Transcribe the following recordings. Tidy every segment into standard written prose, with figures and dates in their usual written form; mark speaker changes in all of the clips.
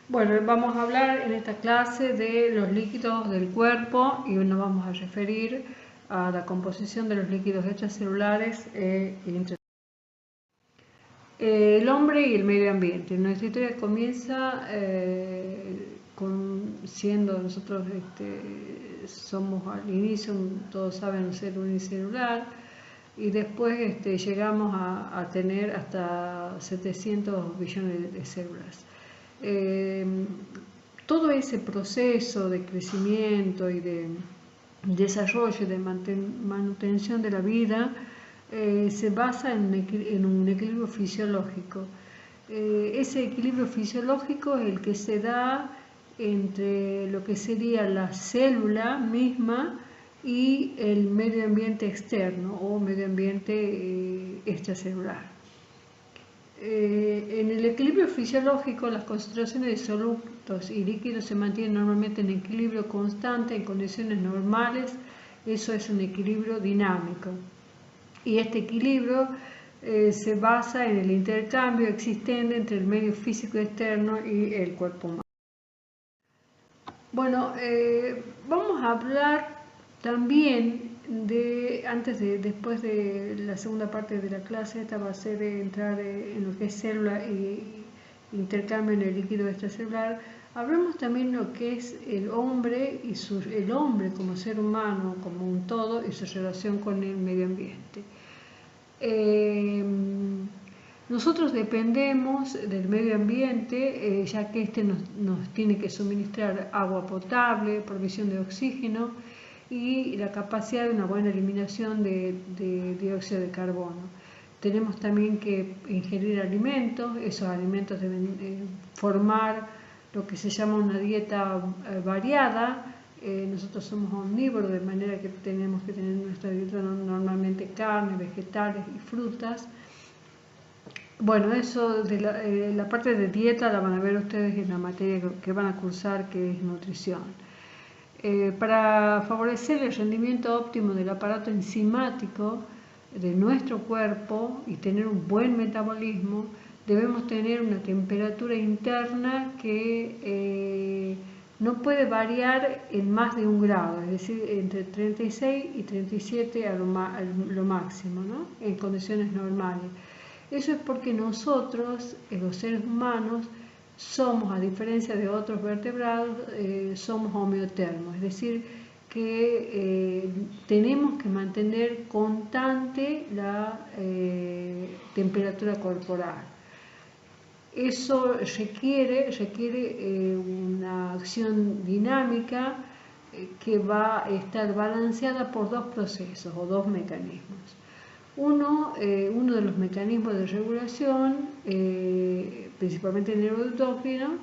Speaker 1: Bueno, vamos a hablar en esta clase de los líquidos del cuerpo y nos vamos a referir a la composición de los líquidos extracelulares el hombre y el medio ambiente. Nuestra historia comienza siendo nosotros somos al inicio, todos saben, un ser unicelular, y después llegamos a tener hasta 700 billones de células. Todo ese proceso de crecimiento y de desarrollo y de manutención de la vida se basa en un equilibrio fisiológico. Ese equilibrio fisiológico es el que se da entre lo que sería la célula misma y el medio ambiente externo o medio ambiente extracelular. En el equilibrio fisiológico, las concentraciones de solutos y líquidos se mantienen normalmente en equilibrio constante en condiciones normales. Eso es un equilibrio dinámico. Y este equilibrio se basa en el intercambio existente entre el medio físico externo y el cuerpo humano. Bueno, vamos a hablar también después de la segunda parte de la clase. Esta va a ser entrar en lo que es célula y intercambio en el líquido extracelular. Hablemos también de lo que es el hombre y el hombre como ser humano, como un todo, y su relación con el medio ambiente. Nosotros dependemos del medio ambiente, ya que nos tiene que suministrar agua potable, provisión de oxígeno y la capacidad de una buena eliminación de dióxido de carbono. Tenemos también que ingerir alimentos. Esos alimentos deben formar lo que se llama una dieta variada. Nosotros somos omnívoros, de manera que tenemos que tener en nuestra dieta normalmente carne, vegetales y frutas. Bueno, eso de la parte de dieta la van a ver ustedes en la materia que van a cursar, que es nutrición. Para favorecer el rendimiento óptimo del aparato enzimático de nuestro cuerpo y tener un buen metabolismo, debemos tener una temperatura interna que no puede variar en más de 1 grado, es decir, entre 36 y 37 a lo máximo, ¿no? En condiciones normales. Eso es porque nosotros, los seres humanos, somos, a diferencia de otros vertebrados, somos homeotermos, es decir, que tenemos que mantener constante la temperatura corporal. Eso requiere una acción dinámica que va a estar balanceada por dos procesos o dos mecanismos. Uno de los mecanismos de regulación, principalmente neuroendocrino,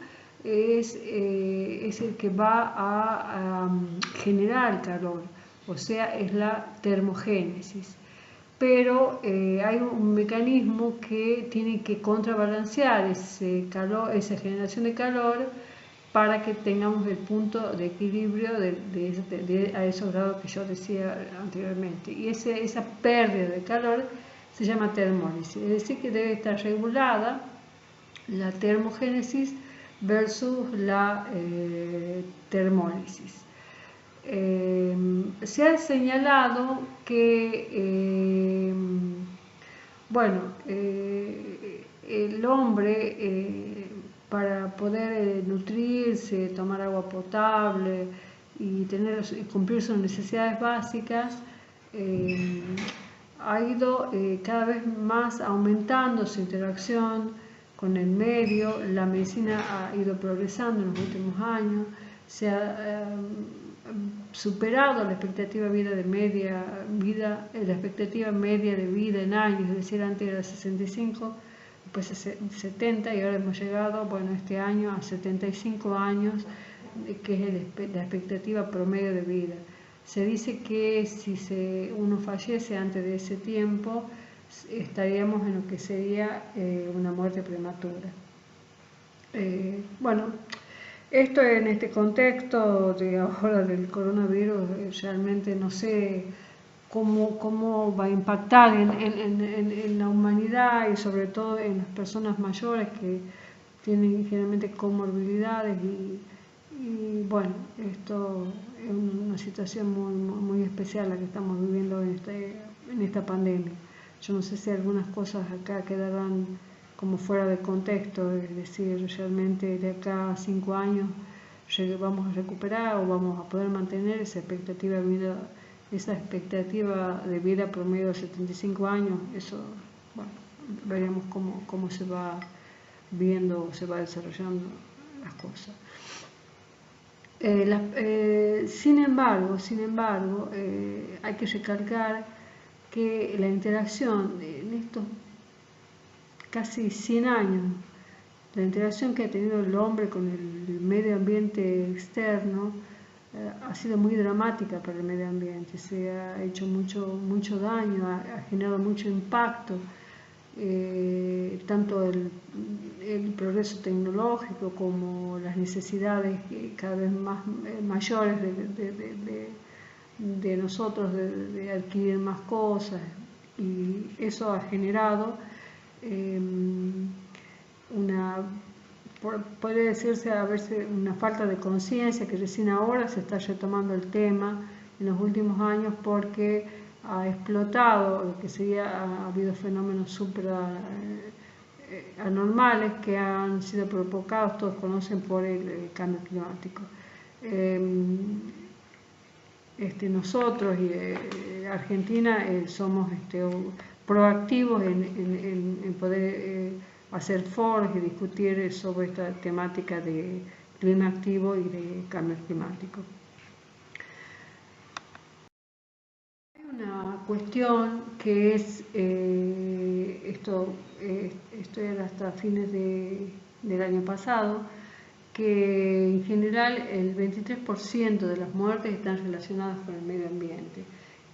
Speaker 1: es el que va a generar calor, o sea, es la termogénesis. Pero hay un mecanismo que tiene que contrabalancear esa generación de calor para que tengamos el punto de equilibrio a esos grados que yo decía anteriormente. Y esa pérdida de calor se llama termólisis, es decir, que debe estar regulada la termogénesis versus la termólisis. Se ha señalado que el hombre para poder nutrirse, tomar agua potable y cumplir sus necesidades básicas, ha ido cada vez más aumentando su interacción con el medio. La medicina ha ido progresando en los últimos años, se ha superado la expectativa la expectativa media de vida en años, es decir, antes era 65, después 70 y ahora hemos llegado, este año a 75 años, que es la expectativa promedio de vida. Se dice que si uno fallece antes de ese tiempo, estaríamos en lo que sería una muerte prematura. Esto en este contexto de ahora del coronavirus, realmente no sé cómo va a impactar en la humanidad y sobre todo en las personas mayores que tienen generalmente comorbilidades y bueno, esto es una situación muy especial la que estamos viviendo en esta pandemia. Yo no sé si algunas cosas acá quedarán como fuera de contexto, es decir, realmente de acá a 5 años vamos a recuperar o vamos a poder mantener esa expectativa de vida promedio de 75 años. Eso, bueno, veremos cómo se va viendo, se va desarrollando las cosas. Sin embargo, hay que recalcar que la interacción en estos casi 100 años, la interacción que ha tenido el hombre con el medio ambiente externo ha sido muy dramática para el medio ambiente, se ha hecho mucho daño, ha generado mucho impacto, tanto el progreso tecnológico como las necesidades cada vez más mayores de nosotros de adquirir más cosas, y eso ha generado puede decirse a veces una falta de conciencia, que recién ahora se está retomando el tema en los últimos años porque ha explotado, lo que ha habido fenómenos súper anormales que han sido provocados, todos conocen, por el cambio climático. Nosotros y Argentina somos proactivos en poder hacer foros y discutir sobre esta temática de clima activo y de cambio climático. Hay una cuestión que es, esto era hasta fines del año pasado, que en general el 23% de las muertes están relacionadas con el medio ambiente.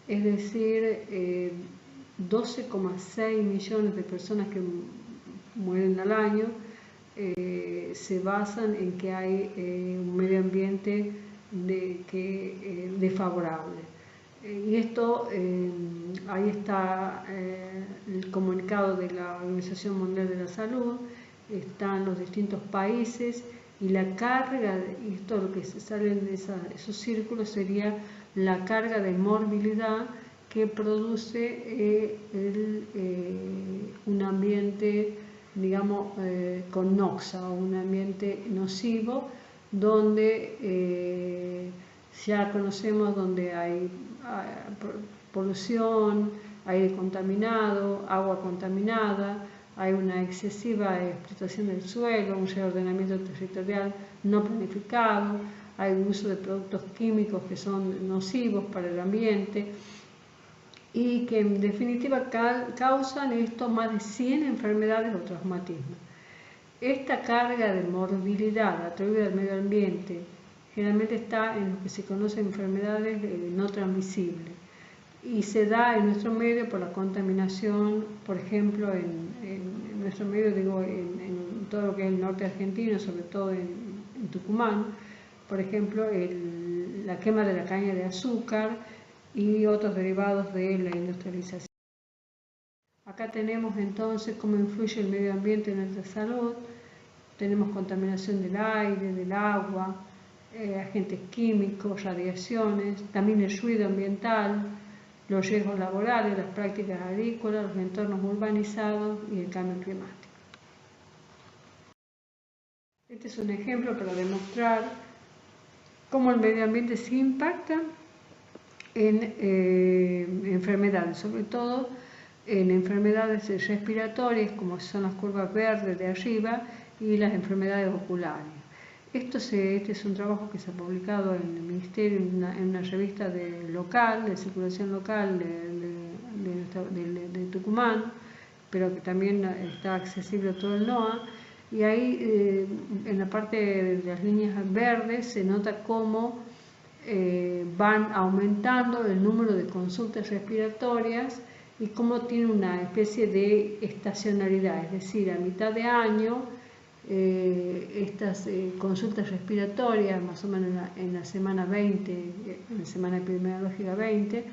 Speaker 1: Es decir, 12,6 millones de personas que mueren al año se basan en que hay un medio ambiente desfavorable. Y esto, ahí está el comunicado de la Organización Mundial de la Salud, están los distintos países, y la carga, y esto lo que se sale en esos círculos sería la carga de morbilidad que produce un ambiente, digamos, con noxa, un ambiente nocivo, donde ya conocemos donde hay polución, aire contaminado, agua contaminada, hay una excesiva explotación del suelo, un reordenamiento territorial no planificado, hay un uso de productos químicos que son nocivos para el ambiente y que en definitiva causan más de 100 enfermedades o traumatismos. Esta carga de morbilidad atribuida al medio ambiente generalmente está en lo que se conocen enfermedades no transmisibles y se da en nuestro medio por la contaminación, por ejemplo, en nuestro medio, digo, en todo lo que es el norte argentino, sobre todo en Tucumán, por ejemplo, la quema de la caña de azúcar y otros derivados de la industrialización. Acá tenemos entonces cómo influye el medio ambiente en nuestra salud. Tenemos contaminación del aire, del agua, agentes químicos, radiaciones, también el ruido ambiental, los riesgos laborales, las prácticas agrícolas, los entornos urbanizados y el cambio climático. Este es un ejemplo para demostrar cómo el medio ambiente se impacta en enfermedades, sobre todo en enfermedades respiratorias, como son las curvas verdes de arriba, y las enfermedades oculares. Este es un trabajo que se ha publicado en el Ministerio, en una revista de circulación local de Tucumán, pero que también está accesible a todo el NOA. Y ahí, en la parte de las líneas verdes, se nota cómo van aumentando el número de consultas respiratorias y cómo tiene una especie de estacionalidad, es decir, a mitad de año estas consultas respiratorias, más o menos en la semana 20, en la semana epidemiológica 20,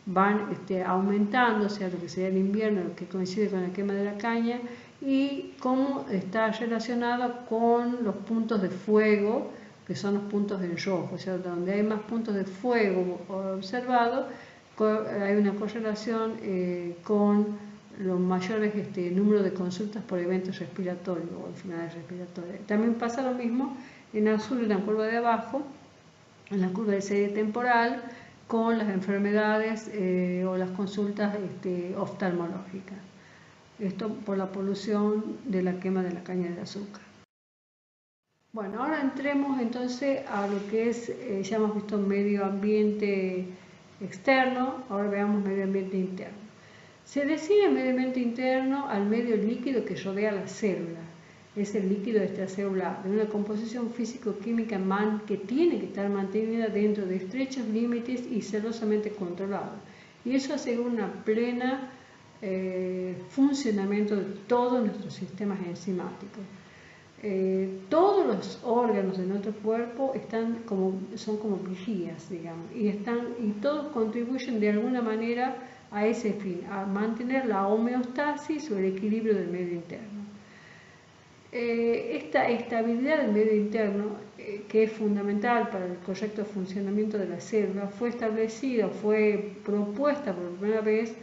Speaker 1: van aumentando, o sea, lo que sería el invierno, lo que coincide con la quema de la caña, y cómo está relacionado con los puntos de fuego, que son los puntos en rojo, o sea, donde hay más puntos de fuego observados, hay una correlación con los mayores número de consultas por eventos respiratorios o enfermedades respiratorias. También pasa lo mismo en azul en la curva de abajo, en la curva de serie temporal, con las enfermedades o las consultas oftalmológicas. Esto por la polución de la quema de la caña de azúcar. Bueno, ahora entremos entonces a lo que es, ya hemos visto medio ambiente externo, ahora veamos medio ambiente interno. Se define medio ambiente interno al medio líquido que rodea la célula. Es el líquido extracelular, de una composición físico-química que tiene que estar mantenida dentro de estrechos límites y celosamente controlada. Y eso asegura una plena funcionamiento de todos nuestros sistemas enzimáticos. Todos los órganos de nuestro cuerpo son como vigías, digamos, y todos contribuyen de alguna manera a ese fin, a mantener la homeostasis o el equilibrio del medio interno. Esta estabilidad del medio interno, que es fundamental para el correcto funcionamiento de la célula, fue establecida, fue propuesta por primera vez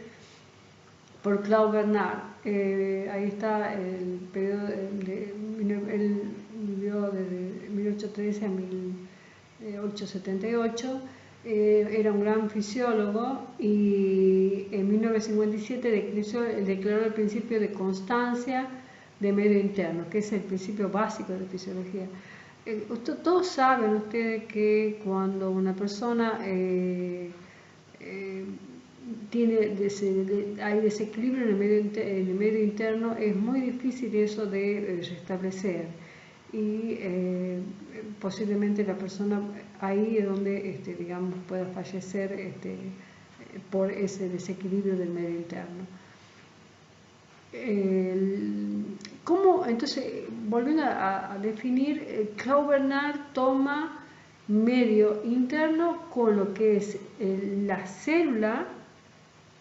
Speaker 1: por Claude Bernard. Ahí está el periodo, él vivió desde 1813 a 1878, era un gran fisiólogo y en 1957 declaró el principio de constancia de medio interno, que es el principio básico de la fisiología. Todos saben ustedes que cuando una persona hay desequilibrio en el medio interno, es muy difícil eso de restablecer y posiblemente la persona ahí es donde digamos pueda fallecer por ese desequilibrio del medio interno. Entonces, volviendo a definir, Claude Bernard toma medio interno con lo que es la célula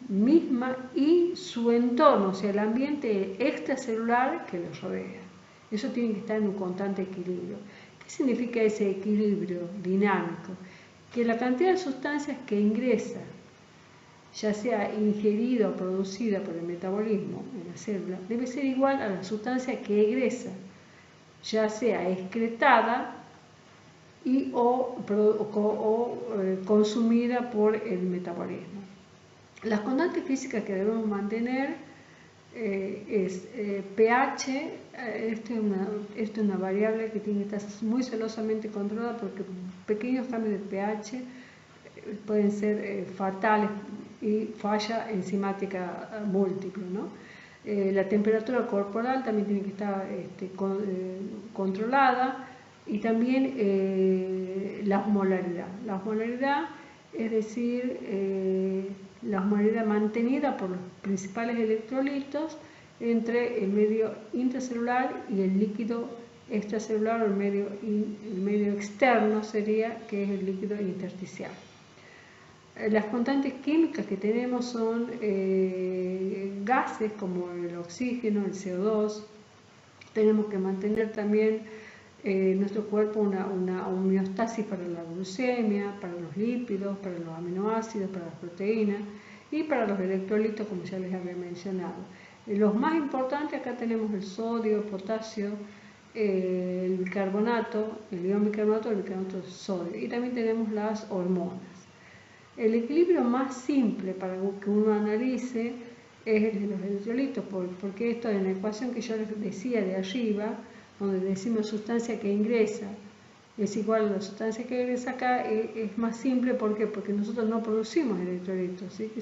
Speaker 1: misma y su entorno, o sea, el ambiente extracelular que lo rodea. Eso tiene que estar en un constante equilibrio. ¿Qué significa ese equilibrio dinámico? Que la cantidad de sustancias que ingresa, ya sea ingerida o producida por el metabolismo en la célula, debe ser igual a la sustancia que egresa, ya sea excretada o consumida por el metabolismo. Las constantes físicas que debemos mantener es pH. Esta es una variable que tiene que estar muy celosamente controlada porque pequeños cambios de pH pueden ser fatales y falla enzimática múltiple, ¿no? La temperatura corporal también tiene que estar controlada y también la osmolaridad. La osmolaridad es decir, la osmolaridad mantenida por los principales electrolitos entre el medio intracelular y el líquido extracelular, o el medio externo sería, que es el líquido intersticial. Las constantes químicas que tenemos son gases como el oxígeno, el CO2. Tenemos que mantener también en nuestro cuerpo una homeostasis para la glucemia, para los lípidos, para los aminoácidos, para las proteínas y para los electrolitos, como ya les había mencionado. Los más importantes, acá tenemos el sodio, el potasio, el bicarbonato, el ion bicarbonato, el bicarbonato de sodio, y también tenemos las hormonas. El equilibrio más simple para que uno analice es el de los electrolitos, porque esto en la ecuación que yo les decía de arriba, donde decimos sustancia que ingresa es igual a la sustancia que ingresa acá, es más simple. ¿Por qué? Porque nosotros no producimos electrolitos, ¿sí? Que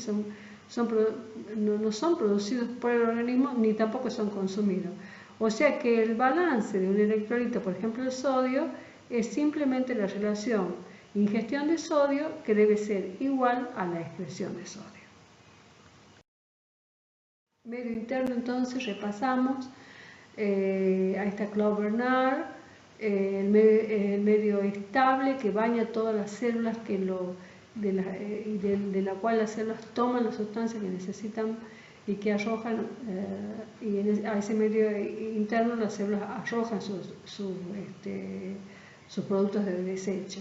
Speaker 1: no son producidos por el organismo ni tampoco son consumidos. O sea que el balance de un electrolito, por ejemplo el sodio, es simplemente la relación ingestión de sodio, que debe ser igual a la excreción de sodio. Medio interno, entonces repasamos. Ahí está Claude Bernard, el medio estable que baña todas las células de la cual las células toman las sustancias que necesitan y que arrojan, a ese medio interno las células arrojan sus productos de desecho.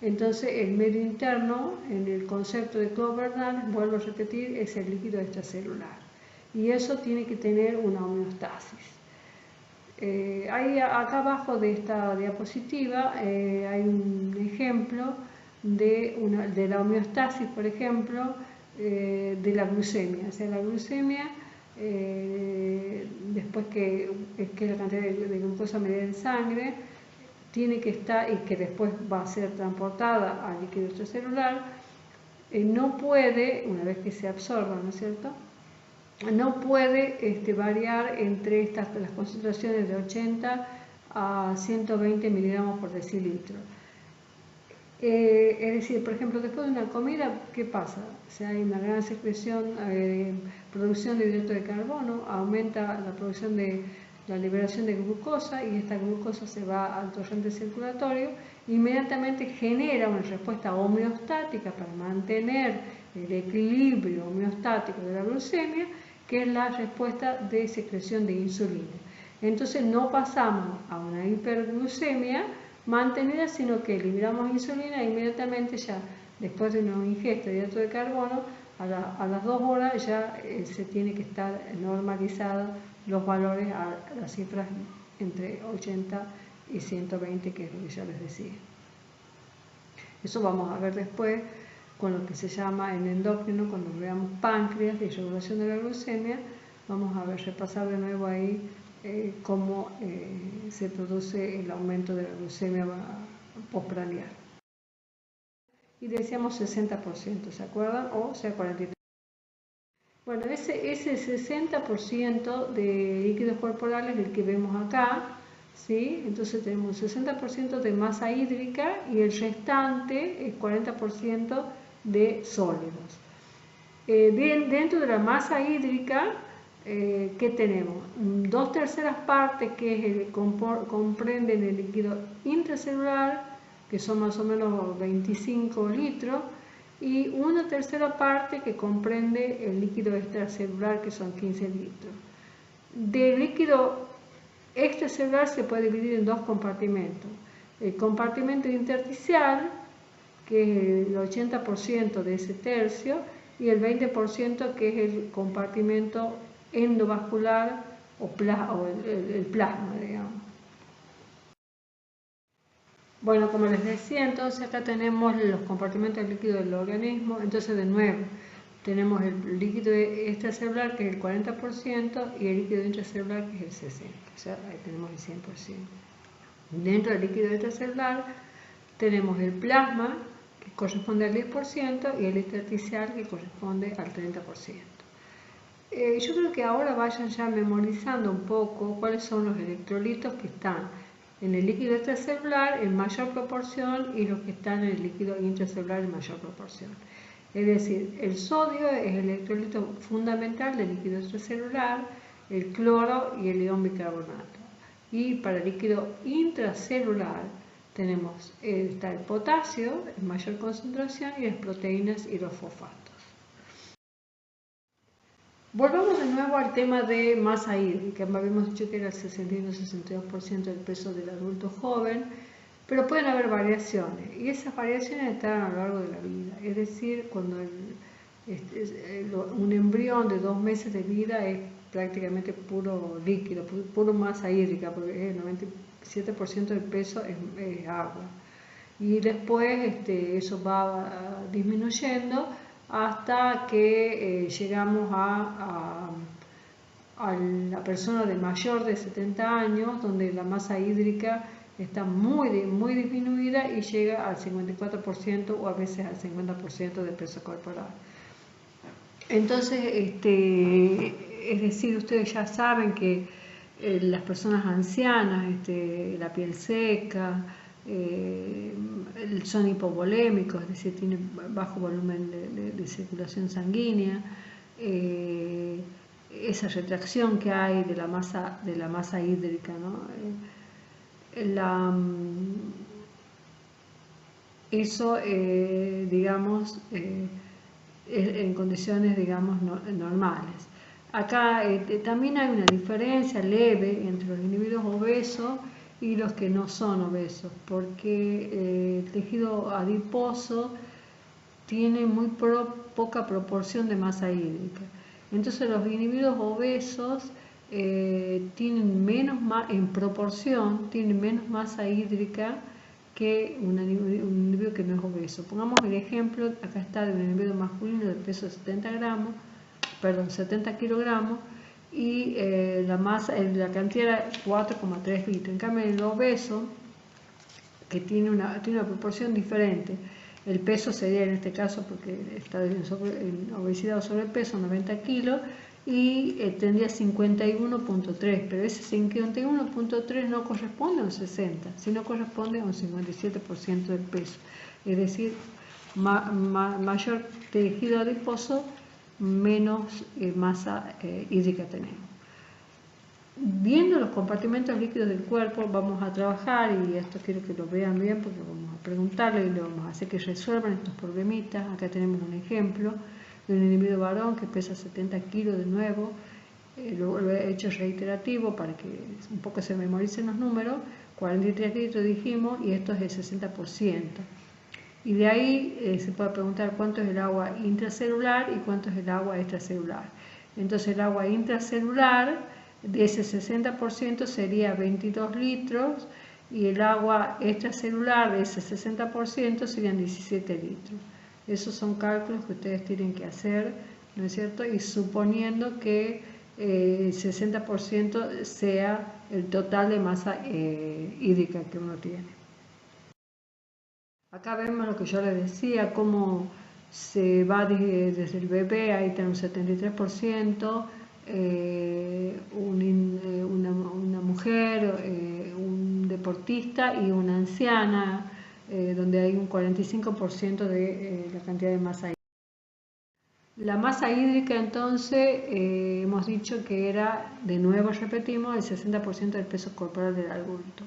Speaker 1: Entonces el medio interno, en el concepto de Claude Bernal, vuelvo a repetir, es el líquido extracelular. Y eso tiene que tener una homeostasis. Acá abajo de esta diapositiva hay un ejemplo de la homeostasis, por ejemplo, de la glucemia. O sea, la glucemia, después que la cantidad de glucosa medida en sangre, tiene que estar, y que después va a ser transportada al líquido extracelular, no puede, una vez que se absorba, ¿no es cierto?, no puede variar entre las concentraciones de 80 a 120 miligramos por decilitro. Es decir, por ejemplo, después de una comida, ¿qué pasa? O sea, hay una gran secreción, producción de hidrato de carbono, aumenta la producción de la liberación de glucosa, y esta glucosa se va al torrente circulatorio, inmediatamente genera una respuesta homeostática para mantener el equilibrio homeostático de la glucemia, que es la respuesta de secreción de insulina. Entonces no pasamos a una hiperglucemia mantenida, sino que liberamos insulina e inmediatamente, ya después de una ingesta de hidrato de carbono, a las 2 horas ya se tiene que estar normalizado los valores a las cifras entre 80 y 120, que es lo que ya les decía. Eso vamos a ver después con lo que se llama en endocrino, cuando veamos páncreas y regulación de la glucemia. Vamos a ver, repasar de nuevo ahí cómo se produce el aumento de la glucemia postprandial. Y decíamos 60%, ¿se acuerdan? O sea, 43%. Bueno, ese 60% de líquidos corporales es el que vemos acá, ¿sí? Entonces tenemos 60% de masa hídrica y el restante es 40% de sólidos. Dentro de la masa hídrica, ¿qué tenemos? 2/3 partes que comprenden el líquido intracelular, que son más o menos 25 litros, y 1/3 parte que comprende el líquido extracelular, que son 15 litros. Del líquido extracelular se puede dividir en 2 compartimentos. El compartimento intersticial, que es el 80% de ese tercio, y el 20% que es el compartimento endovascular o el plasma, digamos. Bueno, como les decía, entonces acá tenemos los compartimentos del líquido del organismo. Entonces, de nuevo, tenemos el líquido extracelular, que es el 40%, y el líquido intracelular, que es el 60%. O sea, ahí tenemos el 100%. Dentro del líquido extracelular tenemos el plasma, que corresponde al 10%, y el intersticial, que corresponde al 30%. Yo creo que ahora vayan ya memorizando un poco cuáles son los electrolitos que están en el líquido extracelular en mayor proporción y los que están en el líquido intracelular en mayor proporción. Es decir, el sodio es el electrolito fundamental del líquido extracelular, el cloro y el ion bicarbonato. Y para el líquido intracelular está el potasio en mayor concentración y las proteínas y los fosfatos. Volvamos de nuevo al tema de masa hídrica. Habíamos dicho que era el 61-62% del peso del adulto joven, pero pueden haber variaciones, y esas variaciones están a lo largo de la vida. Es decir, cuando un embrión de 2 meses de vida es prácticamente puro líquido, puro masa hídrica, porque el 97% del peso es agua. Y después eso va disminuyendo hasta que llegamos a la persona de mayor de 70 años, donde la masa hídrica está muy disminuida y llega al 54% o a veces al 50% del peso corporal. Entonces, es decir, ustedes ya saben que las personas ancianas, la piel seca, son hipovolémicos, es decir, tienen bajo volumen de circulación sanguínea, esa retracción que hay de la masa hídrica, ¿no? Eso, digamos, en condiciones, digamos, normales. Acá también hay una diferencia leve entre los individuos obesos y los que no son obesos, porque el tejido adiposo tiene muy poca proporción de masa hídrica. Entonces los individuos obesos tienen en proporción, tienen menos masa hídrica que un individuo que no es obeso. Pongamos el ejemplo, acá está de un individuo masculino de peso de 70 kilogramos y la cantidad era 4,3 litros. En cambio el obeso, que tiene una proporción diferente, el peso sería en este caso, porque está en obesidad o sobrepeso, 90 kilos, y tendría 51,3, pero ese 51,3 no corresponde a un 60, sino corresponde a un 57% del peso. Es decir, mayor tejido adiposo, menos masa hídrica tenemos. Viendo los compartimentos líquidos del cuerpo, vamos a trabajar, y esto quiero que lo vean bien porque vamos a preguntarle y le vamos a hacer que resuelvan estos problemitas. Acá tenemos un ejemplo de un individuo varón que pesa 70 kilos de nuevo. Lo he hecho reiterativo para que un poco se memoricen los números. 43 litros dijimos, y esto es el 60%. Y de ahí se puede preguntar cuánto es el agua intracelular y cuánto es el agua extracelular. Entonces el agua intracelular de ese 60% sería 22 litros y el agua extracelular de ese 60% serían 17 litros. Esos son cálculos que ustedes tienen que hacer, ¿no es cierto? Y suponiendo que el 60% sea el total de masa hídrica que uno tiene. Acá vemos lo que yo les decía, cómo se va desde el bebé, ahí está un 73%, una mujer, un deportista y una anciana, donde hay un 45% de la cantidad de masa hídrica. La masa hídrica entonces hemos dicho que era, de nuevo repetimos, el 60% del peso corporal del adulto.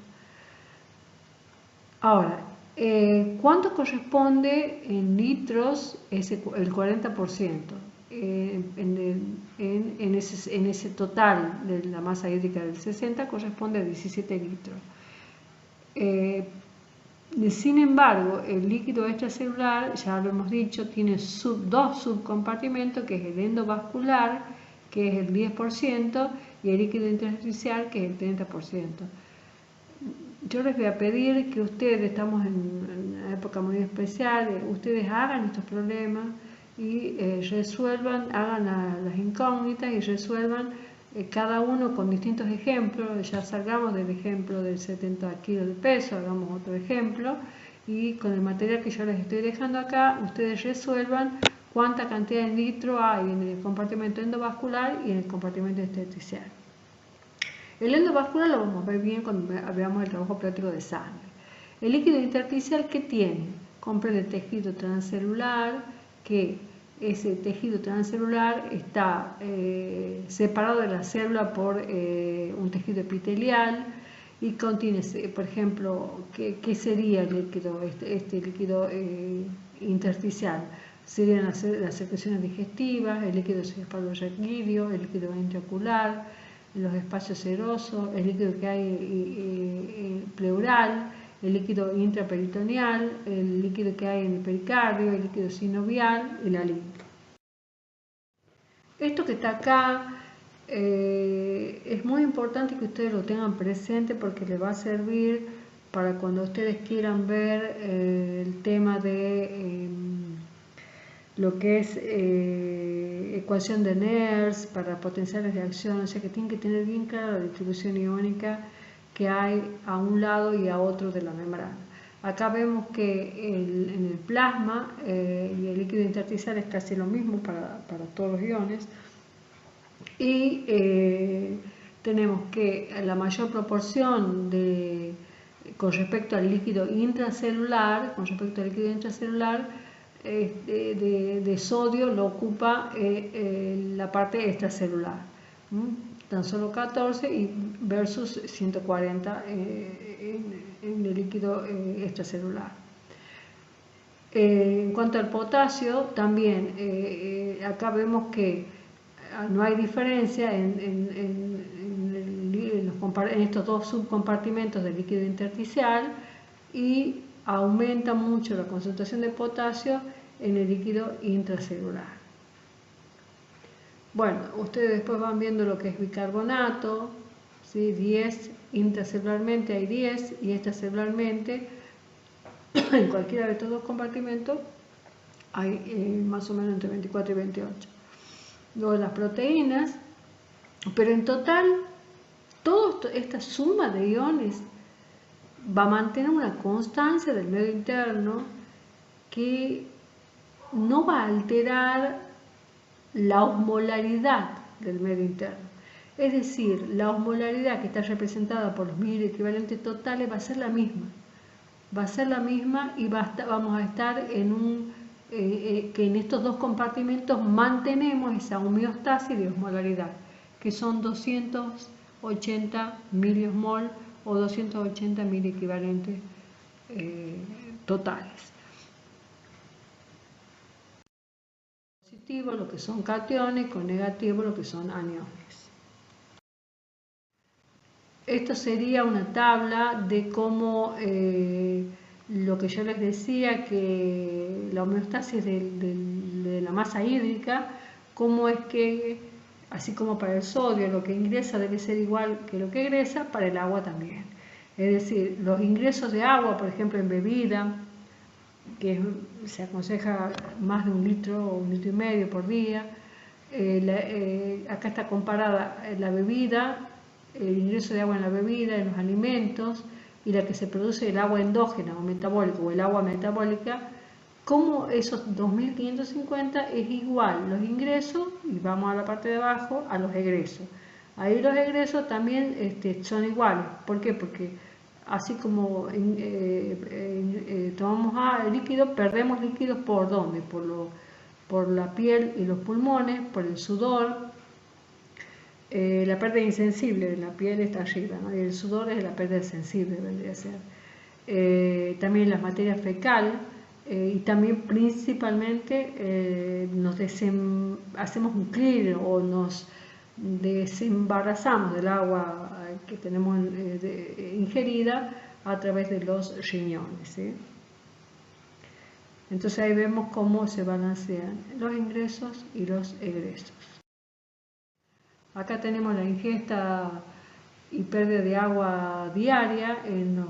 Speaker 1: Ahora, ¿cuánto corresponde en litros el 40%? En ese total de la masa hídrica del 60 corresponde a 17 litros. Sin embargo, el líquido extracelular, ya lo hemos dicho, tiene dos subcompartimentos, que es el endovascular, que es el 10%, y el líquido intersticial, que es el 30%. Yo les voy a pedir que ustedes, estamos en una época muy especial, ustedes hagan estos problemas y resuelvan, hagan las incógnitas y resuelvan cada uno con distintos ejemplos. Ya salgamos del ejemplo del 70 kilos de peso, hagamos otro ejemplo, y con el material que yo les estoy dejando acá, ustedes resuelvan cuánta cantidad de litro hay en el compartimento endovascular y en el compartimento intersticial. El endovascular lo vamos a ver bien cuando veamos el trabajo práctico de sangre. El líquido intersticial, ¿qué tiene? Comprende tejido transcelular, que ese tejido transcelular está separado de la célula por un tejido epitelial y contiene, por ejemplo, ¿qué sería el líquido, este líquido intersticial? Serían las secreciones digestivas, el líquido cefalorraquídeo, el líquido intraocular, los espacios serosos, el líquido que hay pleural, el líquido intraperitoneal, el líquido que hay en el pericardio, el líquido sinovial y la linfa. Esto que está acá es muy importante que ustedes lo tengan presente porque les va a servir para cuando ustedes quieran ver el tema de lo que es ecuación de Nernst para potenciales de acción, o sea que tienen que tener bien clara la distribución iónica que hay a un lado y a otro de la membrana. Acá vemos que en el plasma y el líquido intersticial es casi lo mismo para todos los iones, y tenemos que la mayor proporción con respecto al líquido intracelular, de sodio lo ocupa la parte extracelular, tan solo 14 versus 140 en el líquido extracelular. En cuanto al potasio, también acá vemos que no hay diferencia en estos dos subcompartimentos del líquido intersticial y aumenta mucho la concentración de potasio en el líquido intracelular. Bueno, ustedes después van viendo lo que es bicarbonato, ¿sí? 10 intracelularmente hay 10 y extracelularmente en cualquiera de estos dos compartimentos hay más o menos entre 24 y 28. Luego las proteínas, pero en total toda esta suma de iones va a mantener una constancia del medio interno que no va a alterar la osmolaridad del medio interno. Es decir, la osmolaridad que está representada por los mil equivalentes totales va a ser la misma. Va a ser la misma y vamos a estar en que en estos dos compartimentos mantenemos esa homeostasis de osmolaridad, que son 280 miliosmol o 280 mil equivalentes totales. Positivo lo que son cationes, con negativo lo que son aniones. Esto sería una tabla de cómo lo que yo les decía, que la homeostasis de la masa hídrica, cómo es que, así como para el sodio, lo que ingresa debe ser igual que lo que egresa, para el agua también. Es decir, los ingresos de agua, por ejemplo, en bebida, que se aconseja más de 1 litro o 1,5 litros por día, acá está comparada la bebida, el ingreso de agua en la bebida, en los alimentos, y la que se produce el agua endógena o metabólica o el agua metabólica, como esos 2550 es igual los ingresos, y vamos a la parte de abajo, a los egresos. Ahí los egresos también son iguales. ¿Por qué? Porque así como tomamos líquido, perdemos líquidos ¿por dónde? Por la piel y los pulmones, por el sudor. La pérdida insensible de la piel está arriba, ¿no? Y el sudor es la pérdida sensible, vendría a ser. También la materia fecal, y también principalmente hacemos un clear o nos desembarazamos del agua que tenemos ingerida a través de los riñones, ¿sí? Entonces ahí vemos cómo se balancean los ingresos y los egresos. Acá tenemos la ingesta y pérdida de agua diaria.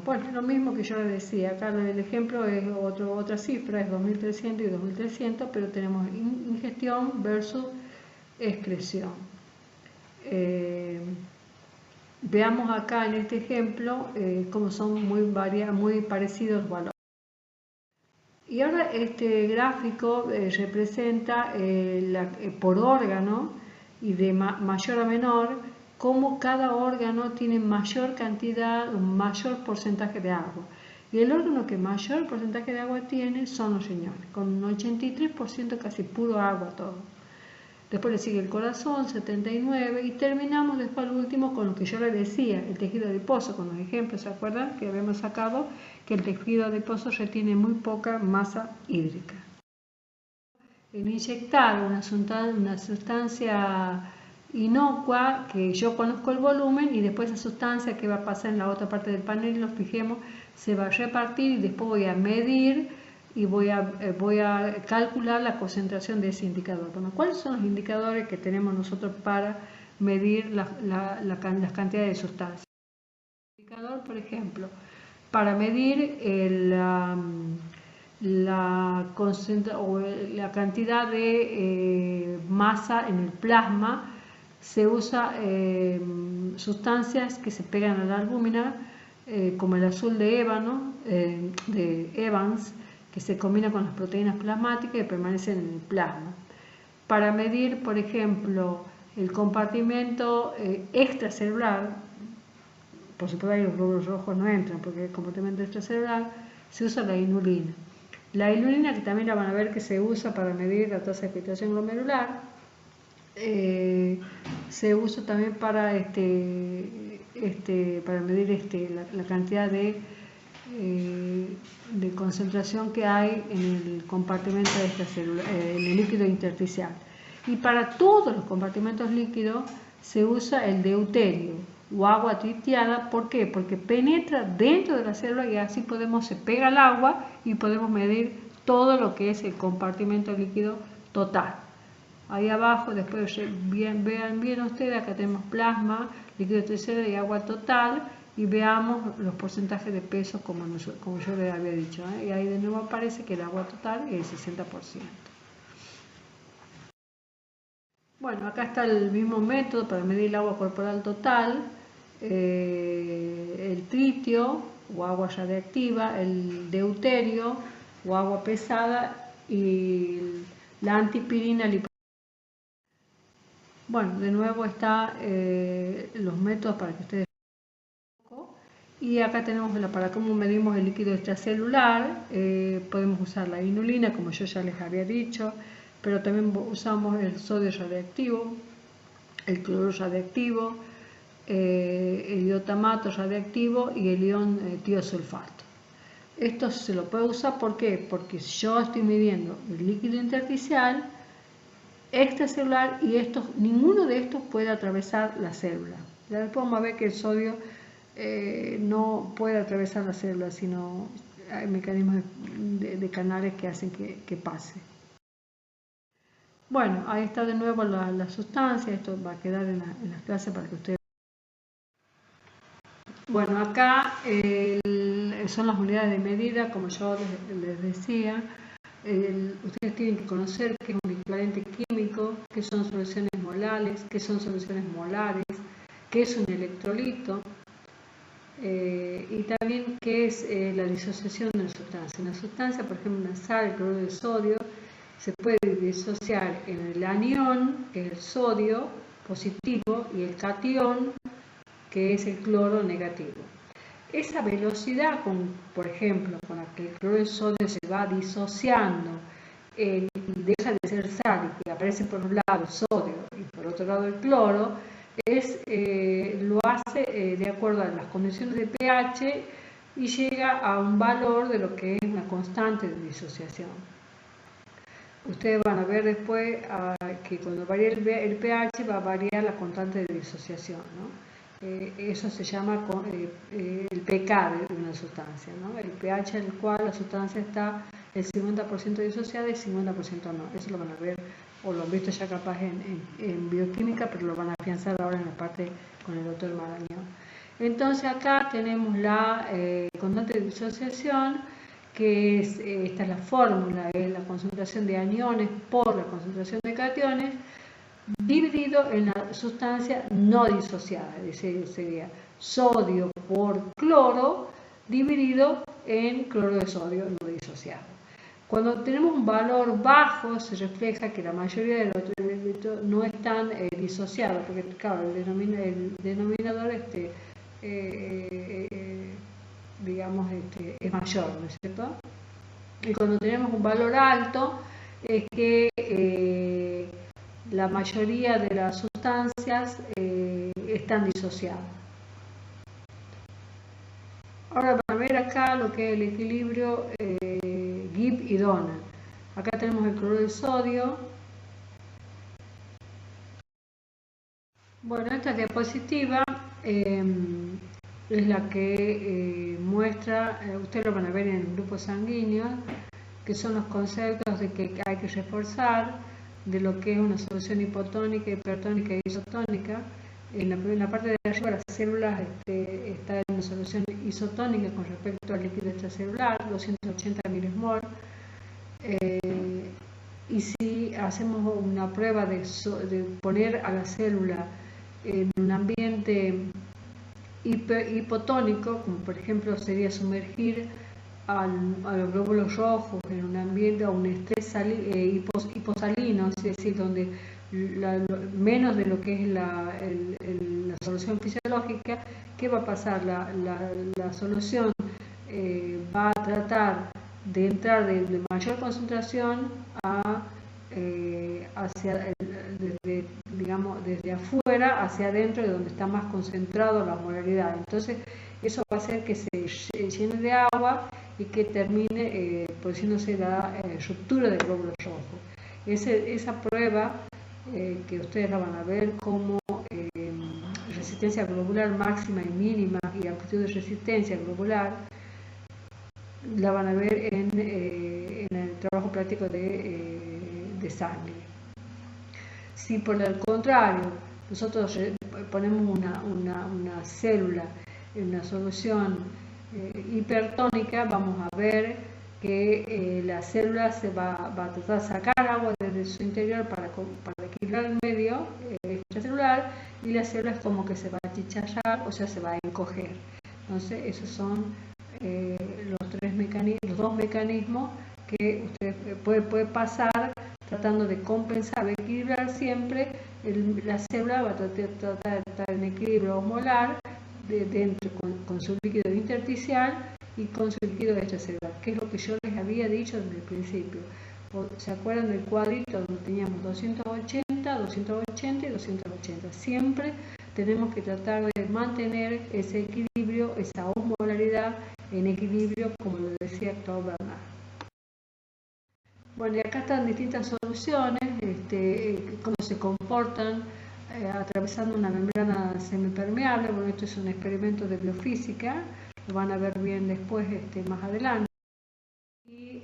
Speaker 1: Bueno, lo mismo que yo les decía, acá el ejemplo es otra cifra, es 2300 y 2300, pero tenemos ingestión versus excreción. Veamos acá en este ejemplo cómo son muy parecidos los valores. Y ahora este gráfico representa por órgano y de mayor a menor, cómo cada órgano tiene mayor cantidad, un mayor porcentaje de agua. Y el órgano que mayor porcentaje de agua tiene son los riñones, con un 83% casi puro agua todo. Después le sigue el corazón, 79%, y terminamos después al último con lo que yo les decía, el tejido adiposo, con los ejemplos, ¿se acuerdan? Que habíamos sacado que el tejido adiposo retiene muy poca masa hídrica. En inyectar una sustancia inocua, que yo conozco el volumen, y después esa sustancia que va a pasar en la otra parte del panel, nos fijemos, se va a repartir y después voy a medir y voy a calcular la concentración de ese indicador. Bueno, ¿cuáles son los indicadores que tenemos nosotros para medir las cantidades de sustancias? El indicador, por ejemplo, para medir la cantidad de masa en el plasma, se usa sustancias que se pegan a la albúmina, como el azul de ébano, de Evans, que se combina con las proteínas plasmáticas y permanecen en el plasma. Para medir, por ejemplo, el compartimento extracelular, por supuesto ahí los glóbulos rojos no entran porque el compartimento extracelular, se usa la inulina. La inulina, que también la van a ver que se usa para medir la tasa de filtración glomerular, se usa también para medir la cantidad de concentración que hay en el compartimento extracelular, en el líquido intersticial. Y para todos los compartimentos líquidos se usa el deuterio o agua tritiada. ¿Por qué? Porque penetra dentro de la célula y así se pega al agua y podemos medir todo lo que es el compartimento líquido total. Ahí abajo, después vean bien ustedes, acá tenemos plasma, líquido terciario y agua total, y veamos los porcentajes de peso como yo les había dicho, ¿eh? Y ahí de nuevo aparece que el agua total es el 60%. Bueno, acá está el mismo método para medir el agua corporal total, el tritio o agua radiactiva, el deuterio o agua pesada y la antipirina. Bueno, de nuevo está los métodos para que ustedes vean. Y acá tenemos para cómo medimos el líquido extracelular. Podemos usar la inulina, como yo ya les había dicho, pero también usamos el sodio radiactivo, el cloruro radiactivo, el iotamato radiactivo y el ion tiosulfato. Esto se lo puede usar, ¿por qué? Porque yo estoy midiendo el líquido intersticial, extracelular, y ninguno de estos puede atravesar la célula. Ya después vamos a ver que el sodio no puede atravesar la célula, sino hay mecanismos de canales que hacen que pase. Bueno, ahí está de nuevo la sustancia. Esto va a quedar en las clases para que ustedes. Bueno, acá son las unidades de medida, como yo les decía. Ustedes tienen que conocer qué es un equivalente químico, qué son soluciones molares, qué son soluciones molares, qué es un electrolito, y también qué es la disociación de una sustancia. Una sustancia, por ejemplo, una sal, el cloruro de sodio, se puede disociar en el anión, que es el sodio positivo, y el catión, que es el cloro negativo. Esa velocidad, por ejemplo, con la que el cloro de sodio se va disociando y deja de ser sal y que aparece por un lado el sodio y por otro lado el cloro, lo hace de acuerdo a las condiciones de pH y llega a un valor de lo que es una constante de disociación. Ustedes van a ver después que cuando varía el pH va a variar la constante de disociación, ¿no? Eso se llama el pK de una sustancia, ¿no? El pH en el cual la sustancia está el 50% disociada y el 50% no. Eso lo van a ver, o lo han visto ya capaz en bioquímica, pero lo van a afianzar ahora en la parte con el doctor Marañón. Entonces acá tenemos la constante de disociación, que esta es la fórmula, es la concentración de aniones por la concentración de cationes, dividido en la sustancia no disociada. Sería sodio por cloro dividido en cloro de sodio no disociado. Cuando tenemos un valor bajo, se refleja que la mayoría de los elementos no están disociados, porque claro, el denominador digamos, es mayor, ¿no es cierto? Y cuando tenemos un valor alto, es que la mayoría de las sustancias están disociadas. Ahora van a ver acá lo que es el equilibrio Gibbs y Donald. Acá tenemos el cloruro de sodio. Bueno, esta diapositiva es la que muestra, ustedes lo van a ver en el grupo sanguíneo, que son los conceptos de que hay que reforzar de lo que es una solución hipotónica, hipertónica y isotónica. En la parte de arriba las células está en una solución isotónica con respecto al líquido extracelular, 280 milismol. Y si hacemos una prueba de poner a la célula en un ambiente hipotónico, como por ejemplo sería sumergir a los glóbulos rojos en un ambiente a un estrés hiposalino, es decir, donde menos de lo que es la solución fisiológica, ¿qué va a pasar? La solución va a tratar de entrar de mayor concentración desde afuera hacia adentro, de donde está más concentrado la molaridad. Entonces eso va a hacer que se llene de agua y que termine produciéndose la ruptura del glóbulo rojo. Esa prueba que ustedes la van a ver como resistencia globular máxima y mínima y amplitud de resistencia globular, la van a ver en el trabajo práctico de sangre. Si por el contrario nosotros ponemos una célula en una solución hipertónica, vamos a ver que la célula se va a tratar de sacar agua desde su interior para equilibrar el medio extracelular, y la célula es como que se va a achicharrar, o sea, se va a encoger. Entonces, esos son los dos mecanismos que usted puede pasar tratando de compensar, de equilibrar siempre. La célula va a tratar de estar en equilibrio osmolar dentro con su líquido intersticial y con su líquido extracelular, que es lo que yo les había dicho desde el principio. ¿Se acuerdan del cuadrito donde teníamos 280, 280 y 280? Siempre tenemos que tratar de mantener ese equilibrio, esa osmolaridad en equilibrio, como lo decía Claude Bernard. Bueno, y acá están distintas soluciones, cómo se comportan atravesando una membrana semipermeable. Bueno, esto es un experimento de biofísica, lo van a ver bien después, más adelante. Y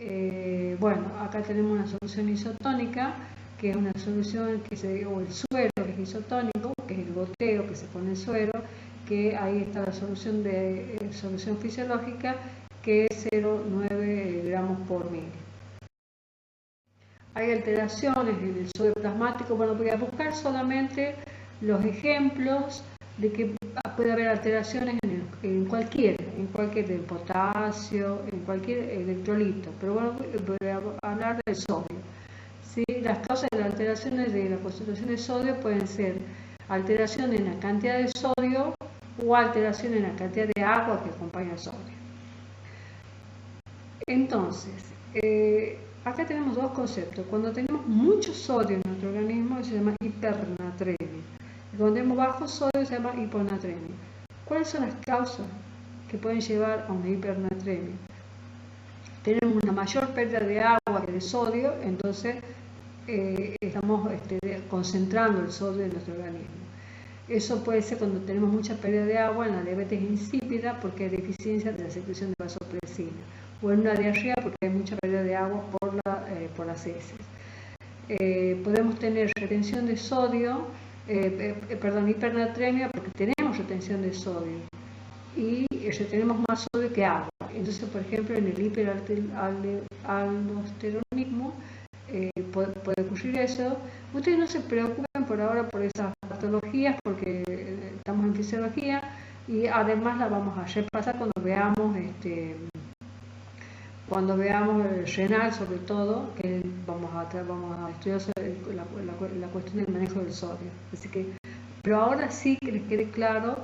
Speaker 1: bueno, acá tenemos una solución isotónica, que es una solución o el suero que es isotónico, que es el goteo que se pone el suero, que ahí está la solución solución fisiológica, que es 0,9 gramos por mil. Hay alteraciones en el sodio plasmático. Bueno, voy a buscar solamente los ejemplos de que puede haber alteraciones en cualquier del potasio, en cualquier electrolito, pero bueno, voy a hablar del sodio. ¿Sí? Las causas de las alteraciones de la concentración de sodio pueden ser alteración en la cantidad de sodio o alteración en la cantidad de agua que acompaña al sodio. Entonces, acá tenemos dos conceptos. Cuando tenemos mucho sodio en nuestro organismo se llama hipernatremia. Y cuando tenemos bajo sodio se llama hiponatremia. ¿Cuáles son las causas que pueden llevar a una hipernatremia? Tenemos una mayor pérdida de agua que de sodio, entonces estamos concentrando el sodio en nuestro organismo. Eso puede ser cuando tenemos mucha pérdida de agua en la diabetes insípida, porque hay deficiencia de la secreción de vasopresina, o en una diarrea porque hay mucha pérdida de agua por las heces. Podemos tener retención de sodio, hipernatremia, porque tenemos retención de sodio y tenemos más sodio que agua. Entonces, por ejemplo, en el hiperaldosteronismo puede ocurrir eso. Ustedes no se preocupen por ahora por esas patologías, porque estamos en fisiología, y además la vamos a repasar cuando veamos el renal, sobre todo, que vamos a estudiar sobre la cuestión del manejo del sodio. Así que, pero ahora sí que les quede claro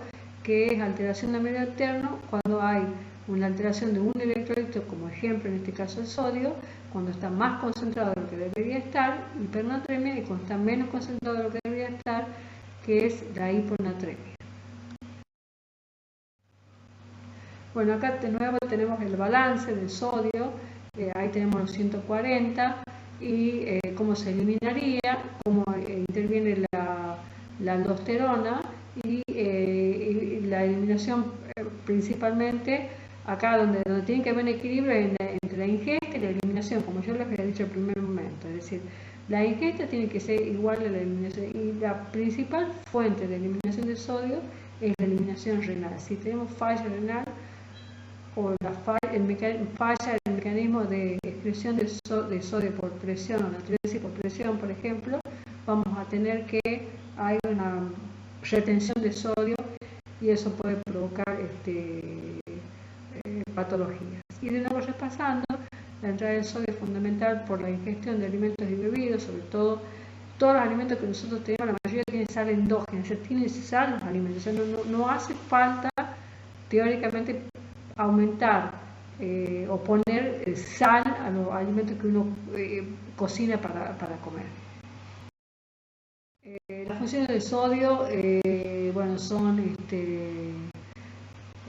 Speaker 1: que es alteración de medio alterno cuando hay una alteración de un electrolito, como ejemplo en este caso el sodio, cuando está más concentrado de lo que debería estar, hipernatremia, y cuando está menos concentrado de lo que debería estar, que es la hiponatremia. Bueno, acá de nuevo tenemos el balance del sodio, ahí tenemos los 140 y cómo se eliminaría, cómo interviene la aldosterona y la eliminación principalmente acá donde tiene que haber un equilibrio entre la ingesta y la eliminación, como yo les había dicho al primer momento. Es decir, la ingesta tiene que ser igual a la eliminación, y la principal fuente de eliminación de sodio es la eliminación renal. Si tenemos falla renal o falla el mecanismo de excreción de sodio por presión, o natriuresis por presión, por ejemplo, vamos a tener que hay una retención de sodio, y eso puede provocar patologías. Y de nuevo repasando, la entrada del sodio es fundamental por la ingestión de alimentos y bebidas, sobre todo todos los alimentos que nosotros tenemos, la mayoría tienen sal endógena, tienen sal los alimentos, o sea, no hace falta teóricamente aumentar o poner sal a los alimentos que uno cocina para comer. Las funciones del sodio, bueno, son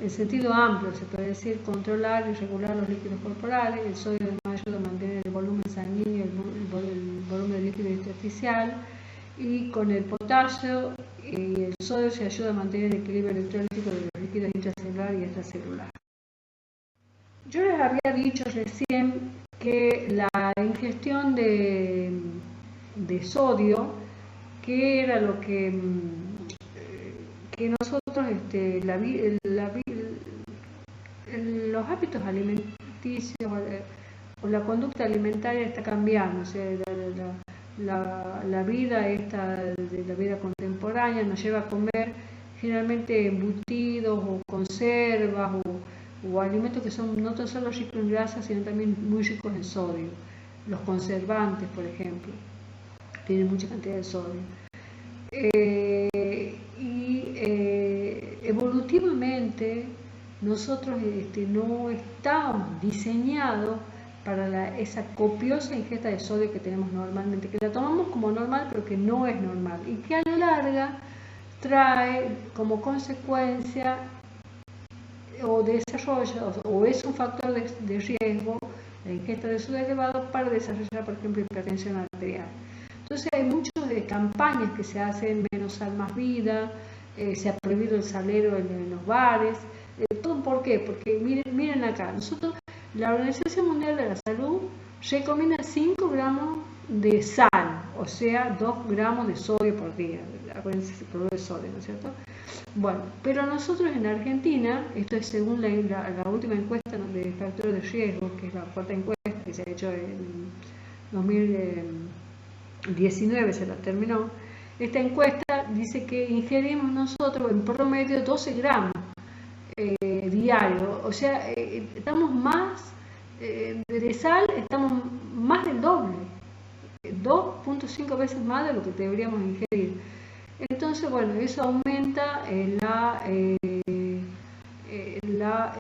Speaker 1: en sentido amplio, se puede decir, controlar y regular los líquidos corporales. El sodio nos ayuda a mantener el volumen sanguíneo, el volumen de líquido intersticial, y con el potasio y el sodio se ayuda a mantener el equilibrio electrolítico de los líquidos intracelular y extracelular. Yo les había dicho recién que la ingestión de sodio, que era lo que nosotros, los hábitos alimenticios o la conducta alimentaria está cambiando, o sea, la vida esta de la vida contemporánea nos lleva a comer generalmente embutidos o conservas o alimentos que son no tan solo ricos en grasa, sino también muy ricos en sodio. Los conservantes, por ejemplo, tienen mucha cantidad de sodio. Evolutivamente nosotros no estamos diseñados para esa copiosa ingesta de sodio que tenemos normalmente, que la tomamos como normal pero que no es normal y que a la larga trae como consecuencia o desarrolla o es un factor de riesgo la ingesta de sodio elevado para desarrollar, por ejemplo, hipertensión arterial. Entonces hay muchas campañas que se hacen, menos sal más vida, se ha prohibido el salero en los bares, todo. ¿Por qué? Porque miren acá, nosotros, la Organización Mundial de la Salud recomienda 5 gramos de sal, o sea, 2 gramos de sodio por día, acuérdense el cloruro de sodio, ¿no es cierto? Bueno, pero nosotros en Argentina, esto es según la última encuesta de factores de riesgo, que es la cuarta encuesta que se ha hecho en 2019, se la terminó. Esta encuesta dice que ingerimos nosotros en promedio 12 gramos diario, o sea, estamos más de sal, estamos más del doble, 2.5 veces más de lo que deberíamos ingerir. Entonces, bueno, eso aumenta la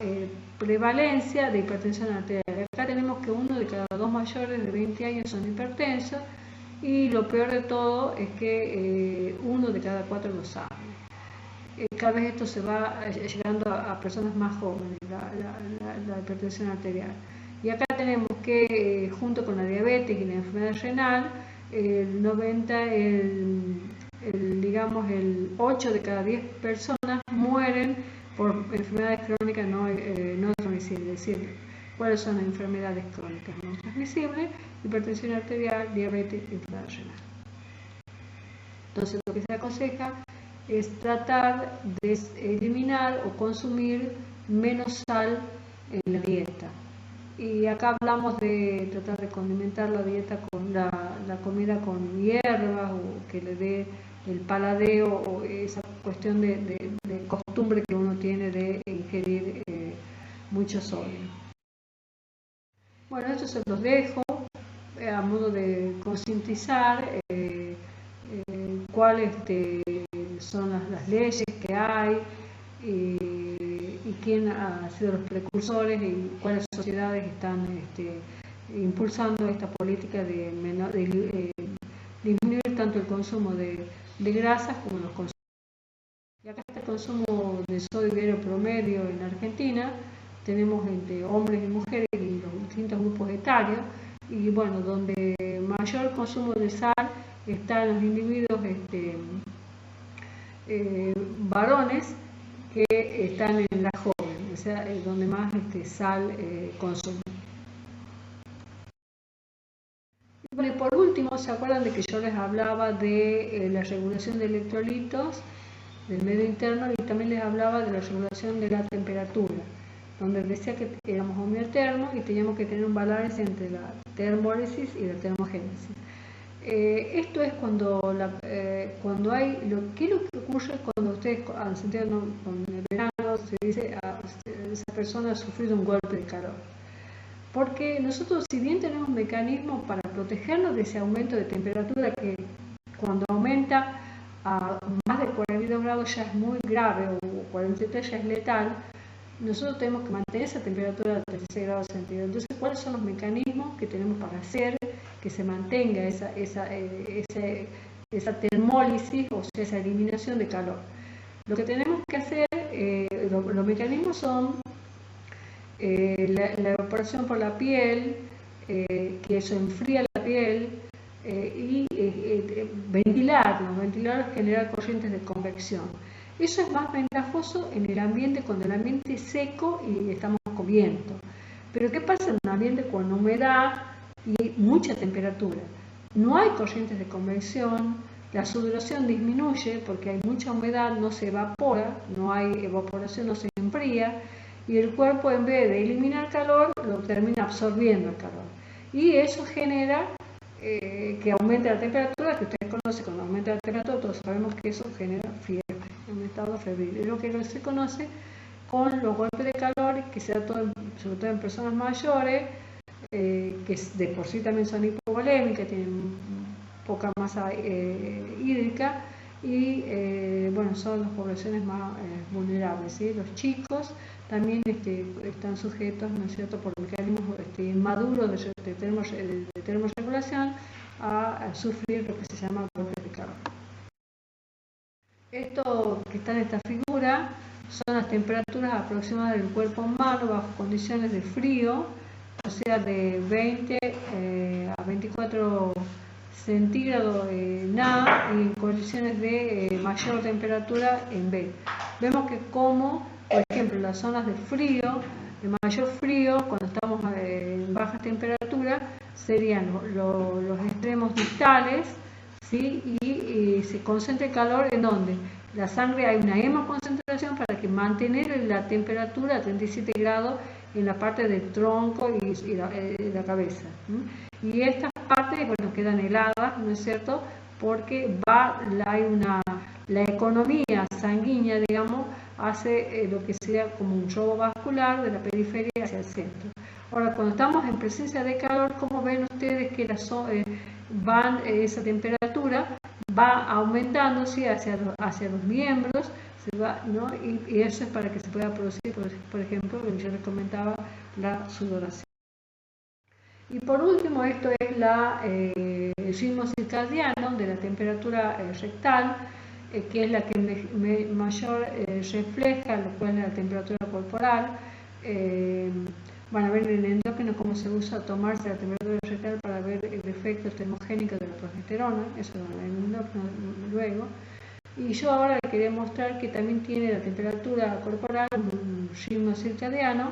Speaker 1: prevalencia de hipertensión arterial. Acá tenemos que 1 de cada 2 mayores de 20 años son hipertensos y lo peor de todo es que 1 de cada 4 lo sabe. Cada vez esto se va llegando a personas más jóvenes, la hipertensión arterial. Y acá tenemos que junto con la diabetes y la enfermedad renal, digamos el 8 de cada 10 personas mueren por enfermedades crónicas no transmisibles. Es decir, ¿cuáles son las enfermedades crónicas no transmisibles? Hipertensión arterial, diabetes y enfermedad renal. Entonces lo que se aconseja es tratar de eliminar o consumir menos sal en la dieta. Y acá hablamos de tratar de condimentar la dieta con la comida con hierbas o que le dé el paladeo o esa cuestión de costumbre que uno tiene de ingerir mucho sodio. Bueno, esto se los dejo a modo de concientizar cuáles son las leyes que hay y quién ha sido los precursores y cuáles sociedades están impulsando esta política de disminuir tanto el consumo de grasas como los consumos. Y acá está el consumo de sodio diario promedio en Argentina. Tenemos entre hombres y mujeres y los distintos grupos etarios. Y bueno, donde mayor consumo de sal está en los individuos varones que están en la joven, o sea, donde más sal consumen. Y bueno, por último, ¿se acuerdan de que yo les hablaba de la regulación de electrolitos del medio interno y también les hablaba de la regulación de la temperatura, donde decía que éramos homeotermos y teníamos que tener un balance entre la termólisis y la termogénesis? Esto es cuando hay, ¿qué es lo que ocurre cuando ustedes han sentido con el verano? Se dice esa persona ha sufrido un golpe de calor. Porque nosotros, si bien tenemos mecanismos para protegernos de ese aumento de temperatura que cuando aumenta a más de 42 grados ya es muy grave o 43 ya es letal, nosotros tenemos que mantener esa temperatura de 36 grados centígrados. Entonces, ¿cuáles son los mecanismos que tenemos para hacer que se mantenga esa termólisis, o sea, esa eliminación de calor? Lo que tenemos que hacer, los mecanismos son la evaporación por la piel, que eso enfría la piel, ventilar genera corrientes de convección. Eso es más ventajoso en el ambiente cuando el ambiente es seco y estamos con viento. Pero ¿qué pasa en un ambiente con humedad y mucha temperatura? No hay corrientes de convección, la sudoración disminuye porque hay mucha humedad, no se evapora, no hay evaporación, no se enfría, y el cuerpo, en vez de eliminar calor, lo termina absorbiendo el calor. Y eso genera que aumente la temperatura, que ustedes conocen. Cuando aumenta la temperatura, todos sabemos que eso genera fiebre, un estado febril. Es lo que se conoce con los golpes de calor, que se da sobre todo en personas mayores, que de por sí también son hipovolémicas, tienen poca masa hídrica, y bueno, son las poblaciones más vulnerables, ¿sí? Los chicos también están sujetos, ¿no es cierto?, por mecanismos inmaduros de termorregulación a sufrir lo que se llama golpes de calor. Esto que está en esta figura son las temperaturas aproximadas del cuerpo humano bajo condiciones de frío, o sea, de 20 a 24 centígrados en A, y en condiciones de mayor temperatura en B. Vemos que como, por ejemplo, las zonas de frío, de mayor frío, cuando estamos en baja temperatura, serían los extremos distales, ¿sí? Y se concentra el calor en donde la sangre, hay una hemoconcentración para que mantener la temperatura a 37 grados en la parte del tronco y la cabeza. Y estas partes, bueno, quedan heladas, ¿no es cierto?, porque la economía sanguínea, digamos, hace lo que sería como un robo vascular de la periferia hacia el centro. Ahora, cuando estamos en presencia de calor, ¿cómo ven ustedes que esa temperatura va aumentando, ¿sí?, hacia los miembros, ¿no? Y eso es para que se pueda producir, por ejemplo, lo que yo les comentaba, la sudoración. Y por último, esto es el ritmo circadiano de la temperatura rectal, que es la que mayor refleja lo cual es la temperatura corporal. Van a ver en el endócrino cómo se usa tomarse la temperatura rectal para ver el efecto termogénico de la progesterona, eso lo van a ver en el endócrino luego. Y yo ahora les quería mostrar que también tiene la temperatura corporal un ritmo circadiano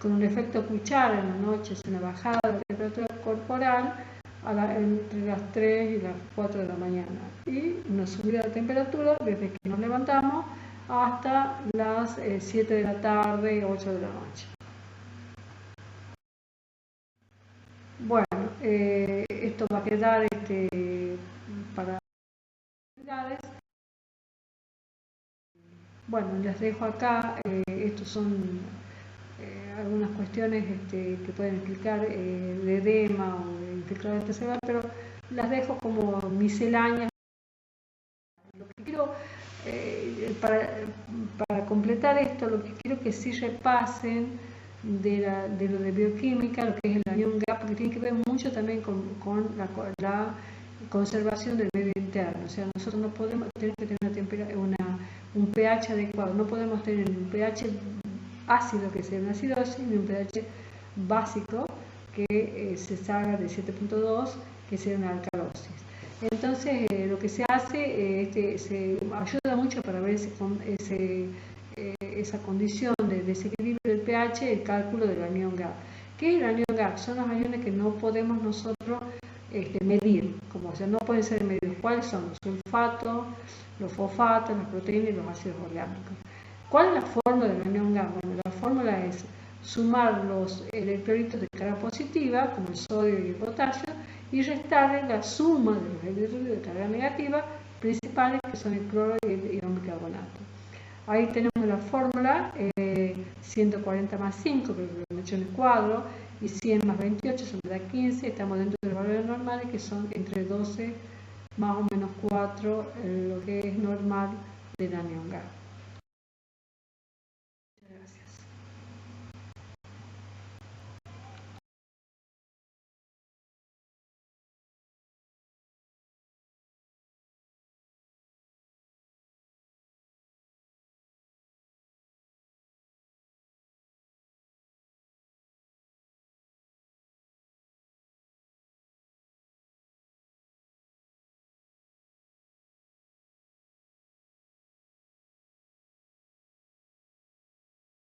Speaker 1: con un efecto cuchara. En la noche es una bajada de la temperatura corporal entre las 3 y las 4 de la mañana, y una subida de temperatura desde que nos levantamos hasta las 7 de la tarde, 8 de la noche. Bueno, esto va a quedar para actividades. Bueno, les dejo acá, estos son algunas cuestiones que pueden explicar el edema o el infiltrado intestinal, pero las dejo como misceláneas. Lo que quiero, para completar esto, lo que quiero que sí repasen de lo de bioquímica, lo que es el anión GAP, porque tiene que ver mucho también con la conservación del medio interno. O sea, nosotros no podemos tener que tener un pH adecuado, no podemos tener un pH ácido que sea una acidosis ni un pH básico que se salga de 7.2 que sea una alcalosis. Entonces lo que se hace se ayuda mucho para ver esa condición de desequilibrio del pH, el cálculo del anión GAP. ¿Qué es el anión GAP? Son los aniones que no podemos nosotros medir, o sea, no pueden ser medidos. ¿Cuáles son? Los sulfatos, los fosfatos, las proteínas y los ácidos orgánicos. ¿Cuál es la fórmula del anión GAP? Bueno, la fórmula es sumar los electrolitos de carga positiva, como el sodio y el potasio, y restarle la suma de los electrolitos de carga negativa, principales, que son el cloro y el ion bicarbonato. Ahí tenemos la fórmula, 140 más 5, que lo he hecho en el cuadro, y 100 más 28, son de 15, estamos dentro de los valores normales, que son entre 12 más o menos 4, lo que es normal del anión GAP.